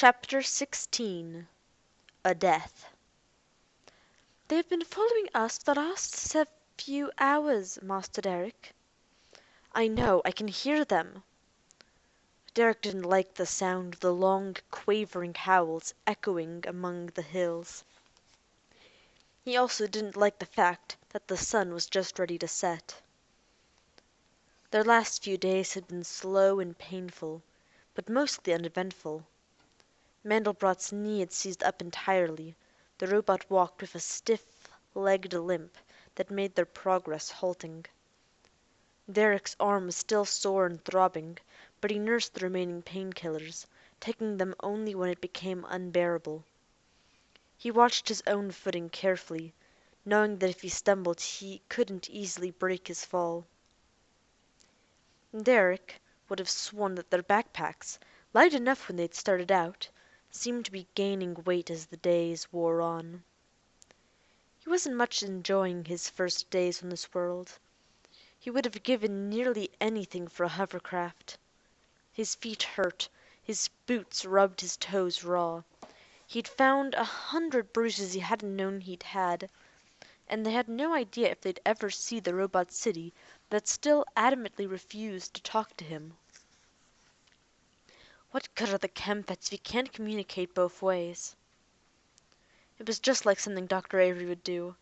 Chapter 16. A Death. "They've been following us for the last few hours, Master Derek." "I know, I can hear them." Derek didn't like the sound of the long, quavering howls echoing among the hills. He also didn't like the fact that the sun was just ready to set. Their last few days had been slow and painful, but mostly uneventful. Mandelbrot's knee had seized up entirely. The robot walked with a stiff-legged limp that made their progress halting. Derek's arm was still sore and throbbing, but he nursed the remaining painkillers, taking them only when it became unbearable. He watched his own footing carefully, knowing that if he stumbled he couldn't easily break his fall. Derek would have sworn that their backpacks, light enough when they'd started out, seemed to be gaining weight as the days wore on. He wasn't much enjoying his first days on this world. He would have given nearly anything for a hovercraft. His feet hurt, his boots rubbed his toes raw. He'd found 100 bruises he hadn't known he'd had, and they had no idea if they'd ever see the robot city that still adamantly refused to talk to him. What good are the chem pets if he can't communicate both ways? It was just like something Dr. Avery would do.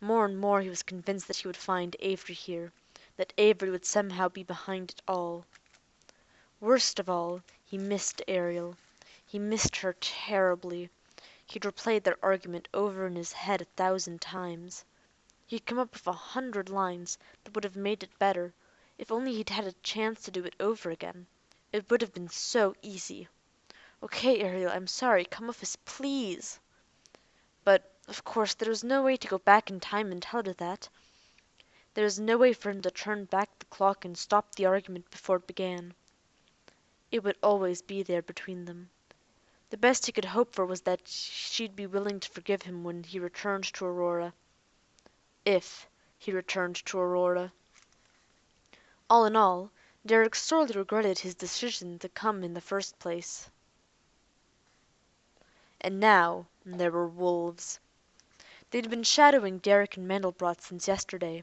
More and more he was convinced that he would find Avery here, that Avery would somehow be behind it all. Worst of all, he missed Ariel. He missed her terribly. He'd replayed their argument over in his head 1,000 times. He'd come up with 100 lines that would have made it better, if only he'd had a chance to do it over again. It would have been so easy. "Okay, Ariel, I'm sorry. Come with us, please." But, of course, there was no way to go back in time and tell her that. There was no way for him to turn back the clock and stop the argument before it began. It would always be there between them. The best he could hope for was that she'd be willing to forgive him when he returned to Aurora. If he returned to Aurora. All in all, Derek sorely regretted his decision to come in the first place. And now there were wolves. They'd been shadowing Derek and Mandelbrot since yesterday,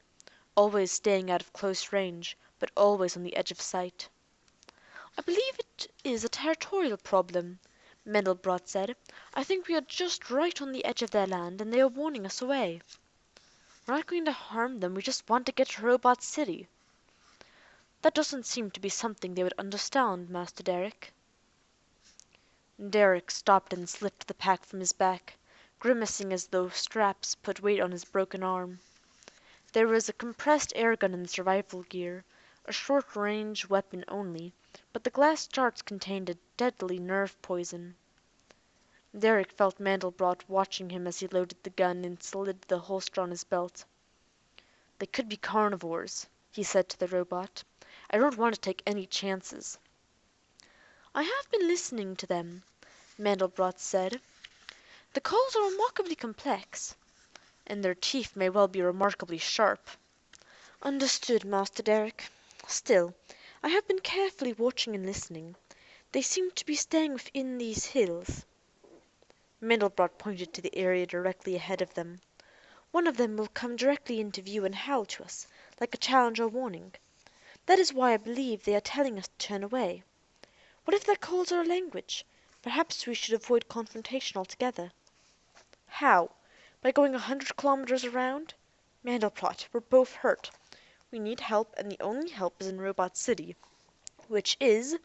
always staying out of close range, but always on the edge of sight. "I believe it is a territorial problem," Mandelbrot said. "I think we are just right on the edge of their land, and they are warning us away. We're not going to harm them, we just want to get to Robot City." "That doesn't seem to be something they would understand, Master Derek." Derek stopped and slipped the pack from his back, grimacing as though straps put weight on his broken arm. There was a compressed air gun in the survival gear, a short-range weapon only, but the glass jarts contained a deadly nerve poison. Derek felt Mandelbrot watching him as he loaded the gun and slid the holster on his belt. "They could be carnivores," he said to the robot. "I don't want to take any chances." "I have been listening to them," Mandelbrot said. "The calls are remarkably complex, and their teeth may well be remarkably sharp." "Understood, Master Derek. Still, I have been carefully watching and listening. They seem to be staying within these hills." Mandelbrot pointed to the area directly ahead of them. "One of them will come directly into view and howl to us, like a challenge or warning. That is why I believe they are telling us to turn away. What if their calls are a language? Perhaps we should avoid confrontation altogether." "How? By going 100 kilometers around? Mandelbrot, we're both hurt. We need help, and the only help is in Robot City, which is,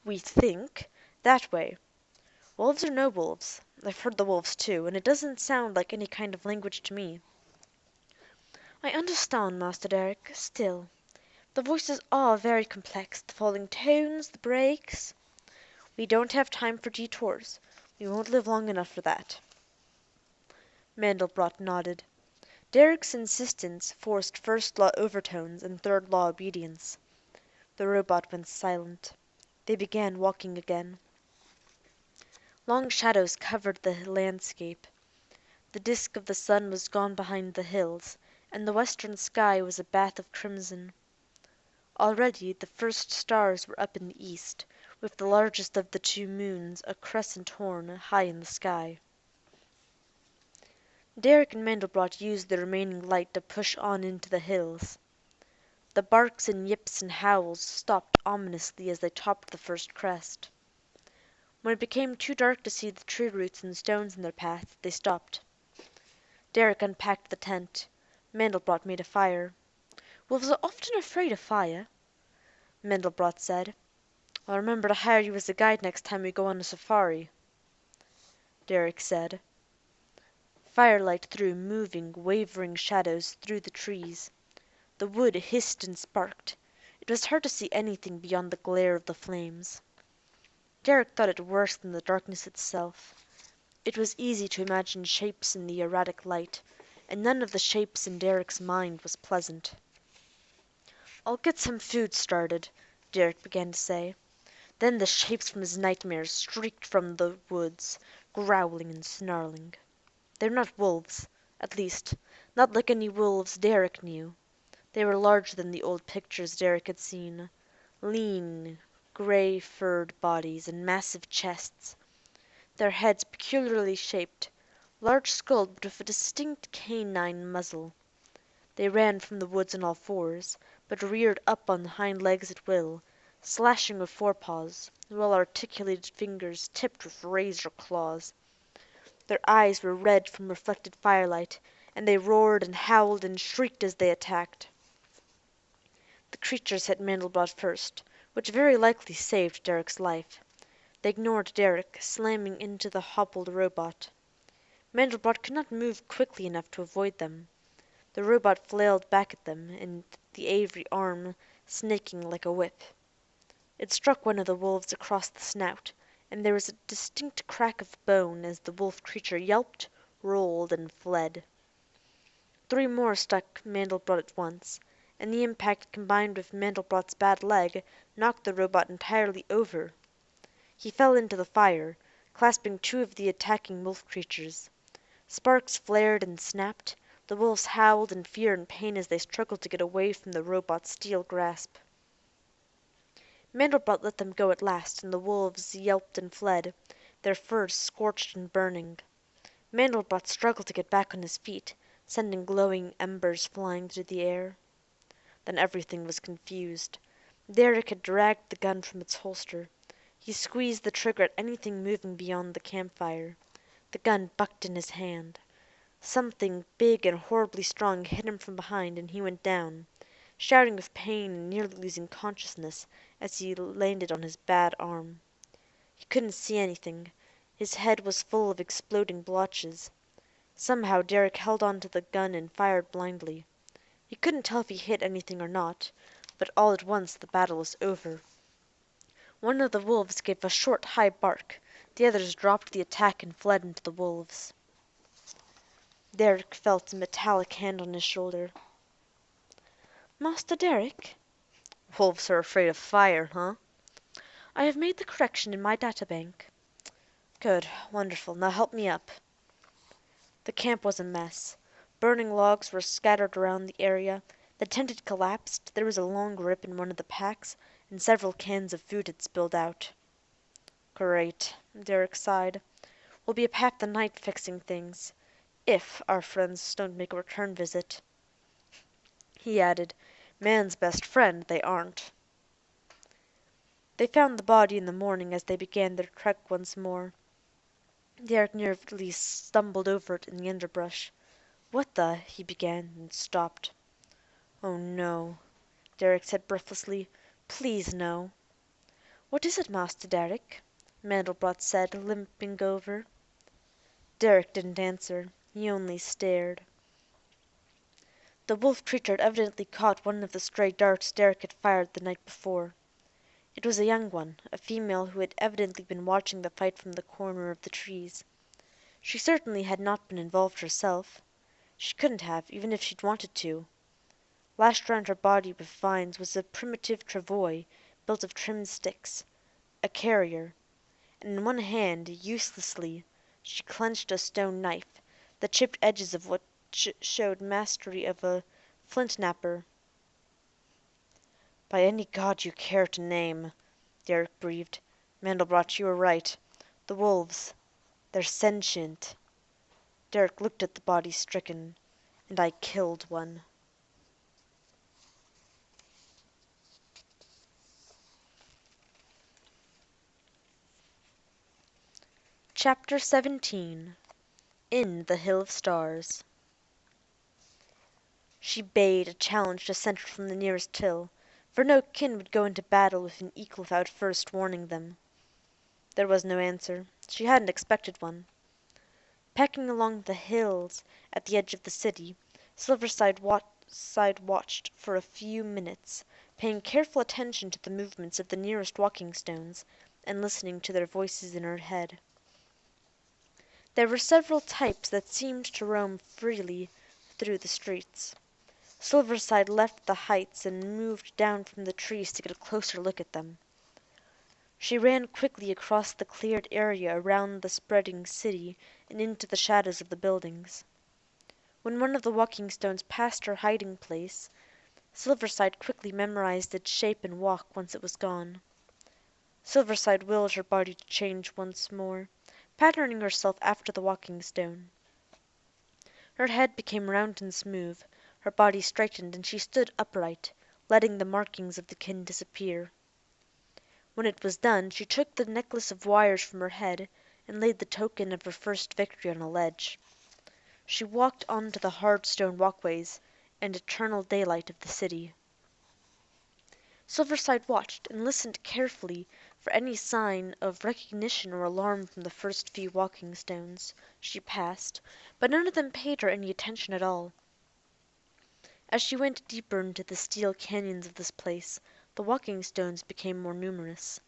we think, that way. Wolves or no wolves, I've heard the wolves too, and it doesn't sound like any kind of language to me." "I understand, Master Derek. Still, the voices are very complex, the falling tones, the breaks." "We don't have time for detours. We won't live long enough for that." Mandelbrot nodded. Derek's insistence forced first law overtones and third law obedience. The robot went silent. They began walking again. Long shadows covered the landscape. The disk of the sun was gone behind the hills, and the western sky was a bath of crimson. Already the first stars were up in the east, with the largest of the two moons, a crescent horn, high in the sky. Derek and Mandelbrot used the remaining light to push on into the hills. The barks and yips and howls stopped ominously as they topped the first crest. When it became too dark to see the tree roots and stones in their path, they stopped. Derek unpacked the tent. Mandelbrot made a fire. "Wolves are often afraid of fire," Mandelbrot said. "I'll remember to hire you as a guide next time we go on a safari," Derek said. Firelight threw moving, wavering shadows through the trees. The wood hissed and sparked. It was hard to see anything beyond the glare of the flames. Derek thought it worse than the darkness itself. It was easy to imagine shapes in the erratic light, and none of the shapes in Derek's mind was pleasant. "I'll get some food started," Derek began to say. Then the shapes from his nightmares streaked from the woods, growling and snarling. They were not wolves, at least, not like any wolves Derek knew. They were larger than the old pictures Derek had seen. Lean, gray furred bodies and massive chests. Their heads peculiarly shaped, large skulled but with a distinct canine muzzle. They ran from the woods on all fours, but reared up on hind legs at will, slashing with forepaws, well articulated fingers tipped with razor claws. Their eyes were red from reflected firelight, and they roared and howled and shrieked as they attacked. The creatures hit Mandelbrot first, which very likely saved Derek's life. They ignored Derek, slamming into the hobbled robot. Mandelbrot could not move quickly enough to avoid them. The robot flailed back at them, and the ivory arm snaking like a whip. It struck one of the wolves across the snout, and there was a distinct crack of bone as the wolf creature yelped, rolled, and fled. Three more struck Mandelbrot at once, and the impact combined with Mandelbrot's bad leg knocked the robot entirely over. He fell into the fire, clasping two of the attacking wolf creatures. Sparks flared and snapped. The wolves howled in fear and pain as they struggled to get away from the robot's steel grasp. Mandelbrot let them go at last, and the wolves yelped and fled, their furs scorched and burning. Mandelbrot struggled to get back on his feet, sending glowing embers flying through the air. Then everything was confused. Derek had dragged the gun from its holster. He squeezed the trigger at anything moving beyond the campfire. The gun bucked in his hand. Something big and horribly strong hit him from behind, and he went down, shouting with pain and nearly losing consciousness as he landed on his bad arm. He couldn't see anything. His head was full of exploding blotches. Somehow Derek held on to the gun and fired blindly. He couldn't tell if he hit anything or not, but all at once the battle was over. One of the wolves gave a short, high bark. The others dropped the attack and fled into the wolves. Derek felt a metallic hand on his shoulder. "Master Derek?" "Wolves are afraid of fire, huh?" "I have made the correction in my databank." "Good. Wonderful. Now help me up." The camp was a mess. Burning logs were scattered around the area. The tent had collapsed. There was a long rip in one of the packs, and several cans of food had spilled out. "Great," Derek sighed. "We'll be up half the night fixing things. If our friends don't make a return visit." He added, "Man's best friend, they aren't." They found the body in the morning as they began their trek once more. Derek nearly stumbled over it in the underbrush. "What the—" he began, and stopped. "Oh, no," Derek said breathlessly. "Please, no." "What is it, Master Derek?" Mandelbrot said, limping over. Derek didn't answer. He only stared. The wolf creature had evidently caught one of the stray darts Derek had fired the night before. It was a young one, a female who had evidently been watching the fight from the corner of the trees. She certainly had not been involved herself. She couldn't have, even if she'd wanted to. Lashed round her body with vines was a primitive travois built of trimmed sticks, a carrier, and in one hand, uselessly, she clenched a stone knife, the chipped edges of which showed mastery of a flint-knapper. "By any god you care to name," Derek breathed, Mandelbrot, you were right. The wolves, they're sentient. Derek looked at the body stricken, and I killed one. Chapter 17. In the Hill of Stars. She bayed a challenge to Central from the nearest hill, for no kin would go into battle with an equal without first warning them. There was no answer. She hadn't expected one. Pecking along the hills at the edge of the city, Silverside watched for a few minutes, paying careful attention to the movements of the nearest walking stones, and listening to their voices in her head. There were several types that seemed to roam freely through the streets. Silverside left the heights and moved down from the trees to get a closer look at them. She ran quickly across the cleared area around the spreading city and into the shadows of the buildings. When one of the walking stones passed her hiding place, Silverside quickly memorized its shape and walk once it was gone. Silverside willed her body to change once more, patterning herself after the walking stone. Her head became round and smooth, her body straightened, and she stood upright, letting the markings of the kin disappear. When it was done, she took the necklace of wires from her head and laid the token of her first victory on a ledge. She walked on to the hard stone walkways and eternal daylight of the city. Silverside watched and listened carefully for any sign of recognition or alarm from the first few walking stones she passed, but none of them paid her any attention at all. As she went deeper into the steel canyons of this place, the walking stones became more numerous.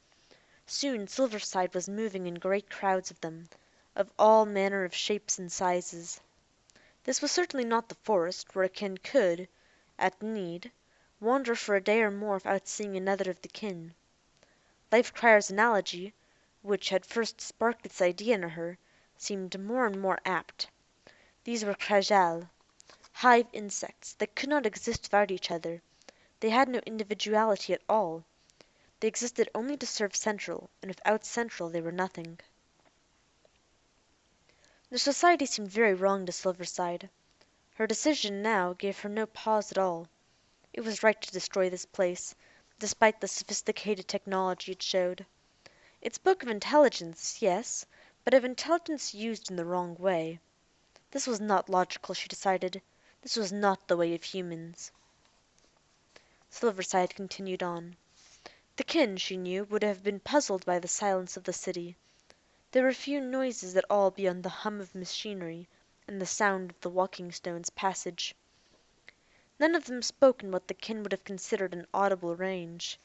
Soon Silverside was moving in great crowds of them, of all manner of shapes and sizes. This was certainly not the forest, where a kin could, at need, wander for a day or more without seeing another of the kin. Lifecrier's analogy, which had first sparked this idea in her, seemed more and more apt. These were krajal, hive insects that could not exist without each other. They had no individuality at all. They existed only to serve Central, and without Central they were nothing. The society seemed very wrong to Silverside. Her decision now gave her no pause at all. It was right to destroy this place, despite the sophisticated technology it showed. It spoke of intelligence, yes, but of intelligence used in the wrong way. This was not logical, she decided. This was not the way of humans. Silverside continued on. The kin, she knew, would have been puzzled by the silence of the city. There were few noises at all beyond the hum of machinery and the sound of the walking stones' passage. None of them spoke in what the kin would have considered an audible range.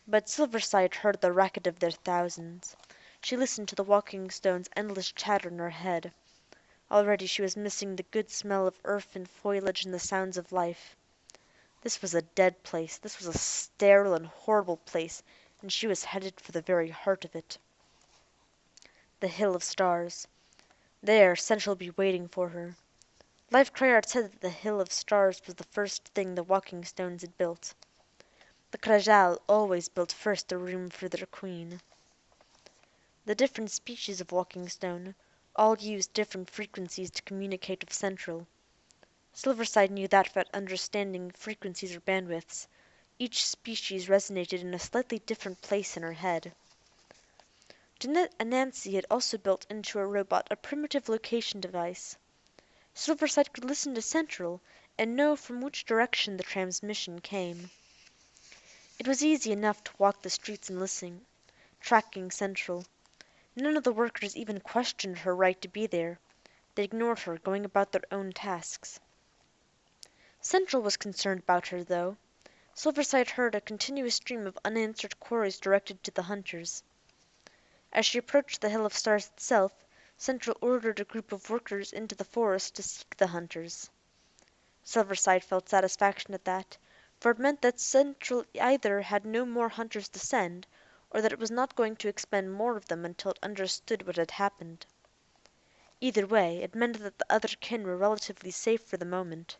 But Silverside heard the racket of their thousands. She listened to the walking stones' endless chatter in her head. Already she was missing the good smell of earth and foliage and the sounds of life. This was a dead place. This was a sterile and horrible place, and she was headed for the very heart of it. The Hill of Stars. There Central would be waiting for her. Lifecrier had said that the Hill of Stars was the first thing the walking stones had built. The Krajal always built first a room for their queen. The different species of walking stone all used different frequencies to communicate with Central. Silverside knew that without understanding frequencies or bandwidths, each species resonated in a slightly different place in her head. Jeanette and Nancy had also built into her robot a primitive location device. Silverside could listen to Central and know from which direction the transmission came. It was easy enough to walk the streets and listen, tracking Central. None of the workers even questioned her right to be there. They ignored her, going about their own tasks. Central was concerned about her, though. Silverside heard a continuous stream of unanswered queries directed to the hunters. As she approached the Hill of Stars itself, Central ordered a group of workers into the forest to seek the hunters. Silverside felt satisfaction at that, for it meant that Central either had no more hunters to send, or that it was not going to expend more of them until it understood what had happened. Either way, it meant that the other kin were relatively safe for the moment.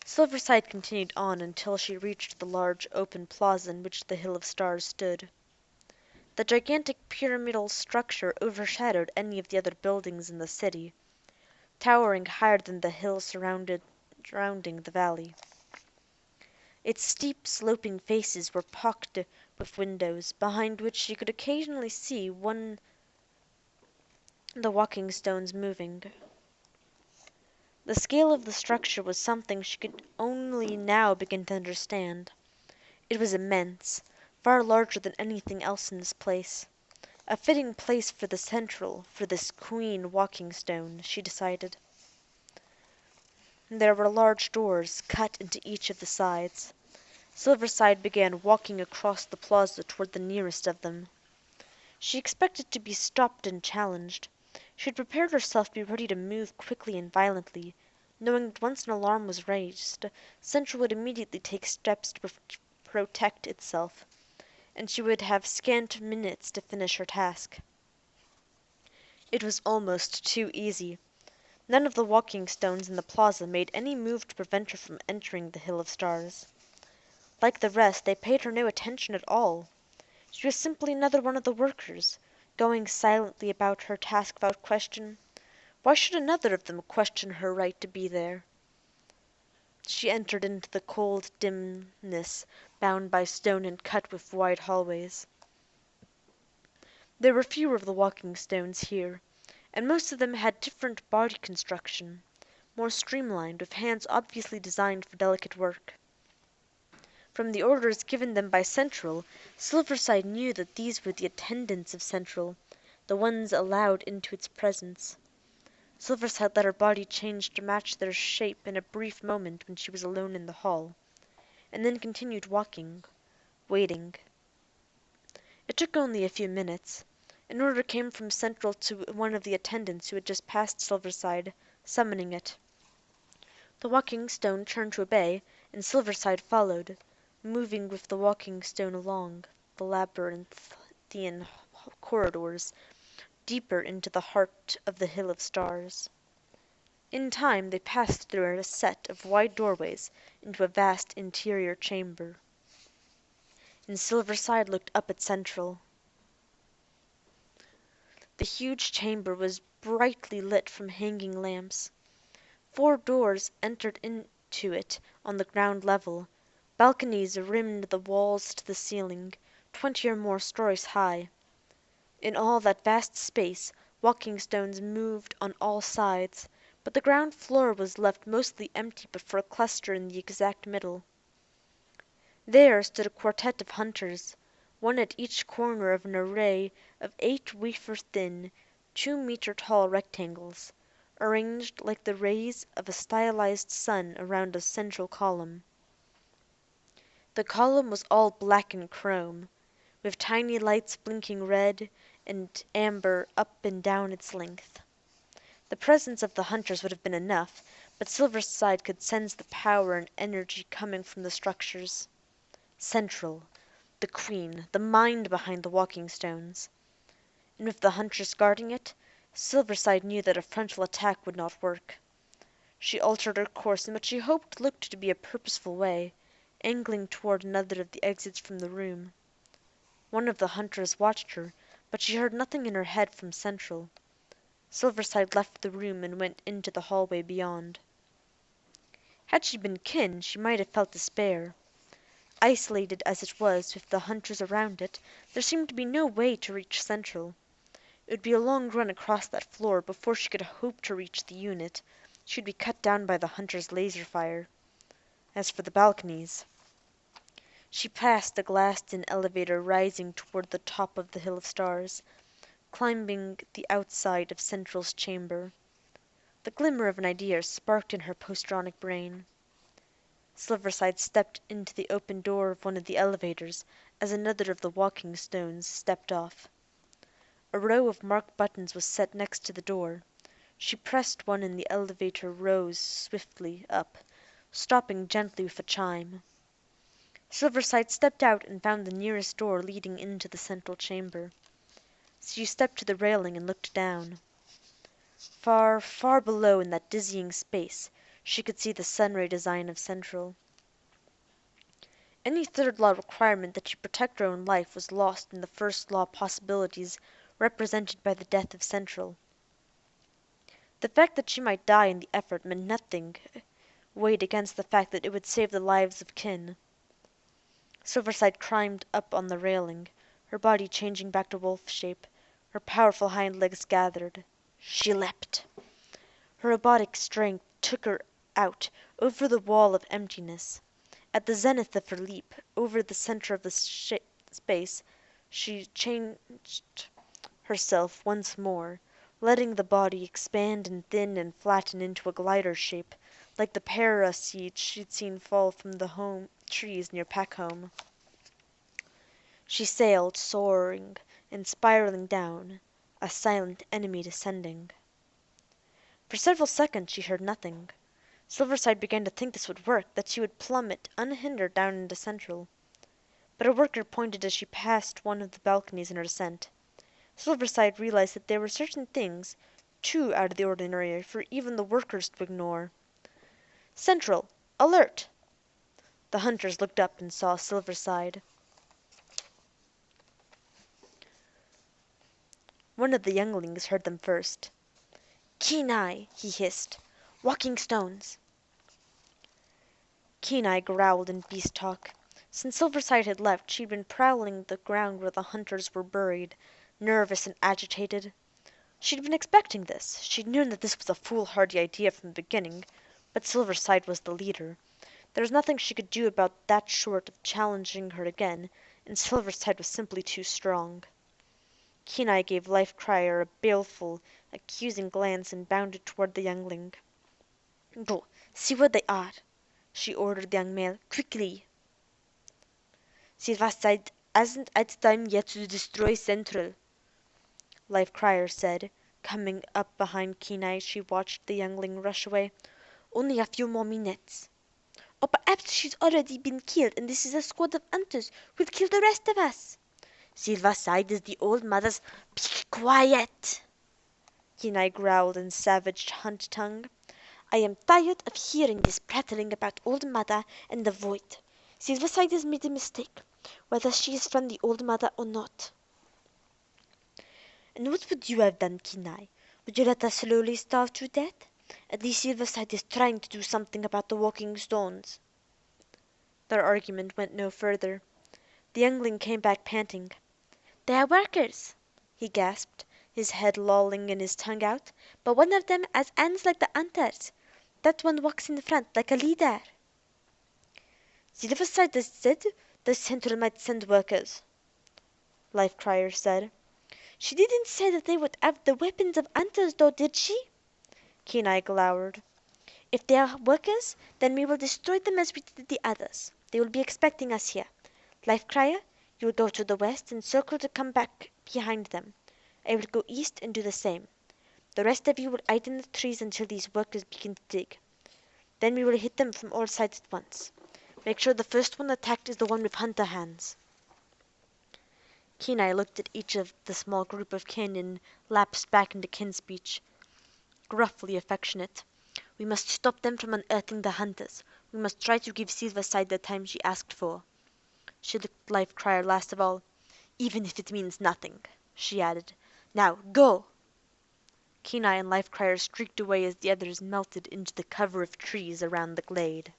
Silverside continued on until she reached the large open plaza in which the Hill of Stars stood. The gigantic pyramidal structure overshadowed any of the other buildings in the city, towering higher than the hills surrounding the valley. Its steep, sloping faces were pocked with windows, behind which she could occasionally see the walking stones moving. The scale of the structure was something she could only now begin to understand. It was immense, far larger than anything else in this place. A fitting place for the central, for this queen walking stone, she decided. There were large doors cut into each of the sides. Silverside began walking across the plaza toward the nearest of them. She expected to be stopped and challenged. She had prepared herself to be ready to move quickly and violently, knowing that once an alarm was raised, Central would immediately take steps to protect itself, and she would have scant minutes to finish her task. It was almost too easy. None of the walking stones in the plaza made any move to prevent her from entering the Hill of Stars. Like the rest, they paid her no attention at all. She was simply another one of the workers, going silently about her task without question. Why should another of them question her right to be there? She entered into the cold dimness, bound by stone and cut with wide hallways. There were fewer of the walking stones here, and most of them had different body construction, more streamlined, with hands obviously designed for delicate work. From the orders given them by Central, Silverside knew that these were the attendants of Central, the ones allowed into its presence. Silverside let her body change to match their shape in a brief moment when she was alone in the hall, and then continued walking, waiting. It took only a few minutes. An order came from Central to one of the attendants who had just passed Silverside, summoning it. The walking stone turned to obey, and Silverside followed, moving with the walking stone along the labyrinthian corridors, deeper into the heart of the Hill of Stars. In time they passed through a set of wide doorways into a vast interior chamber, and Silverside looked up at Central. The huge chamber was brightly lit from hanging lamps. 4 doors entered into it on the ground level. Balconies rimmed the walls to the ceiling, 20 or more stories high. In all that vast space, walking stones moved on all sides, but the ground floor was left mostly empty but for a cluster in the exact middle. There stood a quartet of hunters, one at each corner of an array of 8 wafer-thin, 2-meter-tall rectangles, arranged like the rays of a stylized sun around a central column. The column was all black and chrome, with tiny lights blinking red and amber up and down its length. The presence of the hunters would have been enough, but Silverside could sense the power and energy coming from the structures. Central, the queen, the mind behind the walking stones. And with the hunters guarding it, Silverside knew that a frontal attack would not work. She altered her course in what she hoped looked to be a purposeful way, angling toward another of the exits from the room. One of the hunters watched her, but she heard nothing in her head from Central. Silverside left the room and went into the hallway beyond. Had she been kin, she might have felt despair. Isolated as it was, with the hunters around it, there seemed to be no way to reach Central. It would be a long run across that floor before she could hope to reach the unit. She would be cut down by the hunters' laser fire. As for the balconies, she passed the glassed-in elevator rising toward the top of the Hill of Stars, climbing the outside of Central's chamber. The glimmer of an idea sparked in her postronic brain. Silverside stepped into the open door of one of the elevators as another of the walking stones stepped off. A row of marked buttons was set next to the door. She pressed one and the elevator rose swiftly up, stopping gently with a chime. Silverside stepped out and found the nearest door leading into the central chamber. She stepped to the railing and looked down. Far, far below in that dizzying space she could see the sunray design of Central. Any third law requirement that she protect her own life was lost in the first law possibilities represented by the death of Central. The fact that she might die in the effort meant nothing weighed against the fact that it would save the lives of kin. Silverside climbed up on the railing, her body changing back to wolf shape, her powerful hind legs gathered. She leapt. Her robotic strength took her out, over the wall of emptiness. At the zenith of her leap, over the center of the space, she changed herself once more, letting the body expand and thin and flatten into a glider shape, like the para seeds she'd seen fall from the home trees near Peckhome. She sailed, soaring and spiraling down, a silent enemy descending. For several seconds she heard nothing. Silverside began to think this would work, that she would plummet unhindered down into Central. But a worker pointed as she passed one of the balconies in her descent. Silverside realized that there were certain things too out of the ordinary for even the workers to ignore. "Central! Alert!" The hunters looked up and saw Silverside. One of the younglings heard them first. "Kenai!" he hissed. "Walking stones!" Kenai growled in beast talk. Since Silverside had left, she'd been prowling the ground where the hunters were buried, nervous and agitated. She'd been expecting this. She'd known that this was a foolhardy idea from the beginning, but Silverside was the leader. There was nothing she could do about that short of challenging her again, and Silverside was simply too strong. Kenai gave Life Crier a baleful, accusing glance and bounded toward the youngling. "Go, see where they are," she ordered the young male. "Quickly!" "Silverside hasn't had time yet to destroy Central," Life Crier said, coming up behind Kenai as she watched the youngling rush away. "Only a few more minutes. Or perhaps she's already been killed, and this is a squad of hunters who'll kill the rest of us. Silverside is the old mother's—" "Be quiet!" Kenai growled in savage hunt tongue. "I am tired of hearing this prattling about Old Mother and the Void. Silverside has made a mistake, whether she is from the Old Mother or not." "And what would you have done, Kenai? Would you let her slowly starve to death? At least Silverside is trying to do something about the walking stones." Their argument went no further. The youngling came back panting. "They are workers," he gasped, his head lolling and his tongue out, "but one of them has hands like the hunters. That one walks in front like a leader." "Silverside has said the Central might send workers," Life Crier said. "She didn't say that they would have the weapons of hunters, though, did she?" Kenai glowered. "If they are workers, then we will destroy them as we did the others. They will be expecting us here. Life Crier, you will go to the west and circle to come back behind them. I will go east and do the same. The rest of you will hide in the trees until these workers begin to dig. Then we will hit them from all sides at once. Make sure the first one attacked is the one with hunter hands." Kenai looked at each of the small group of kin and lapsed back into kin speech, gruffly affectionate. "We must stop them from unearthing the hunters. We must try to give Silverside the time she asked for." She looked at Life Crier last of all. "Even if it means nothing," she added. "Now, go!" Kenai and Life Crier streaked away as the others melted into the cover of trees around the glade.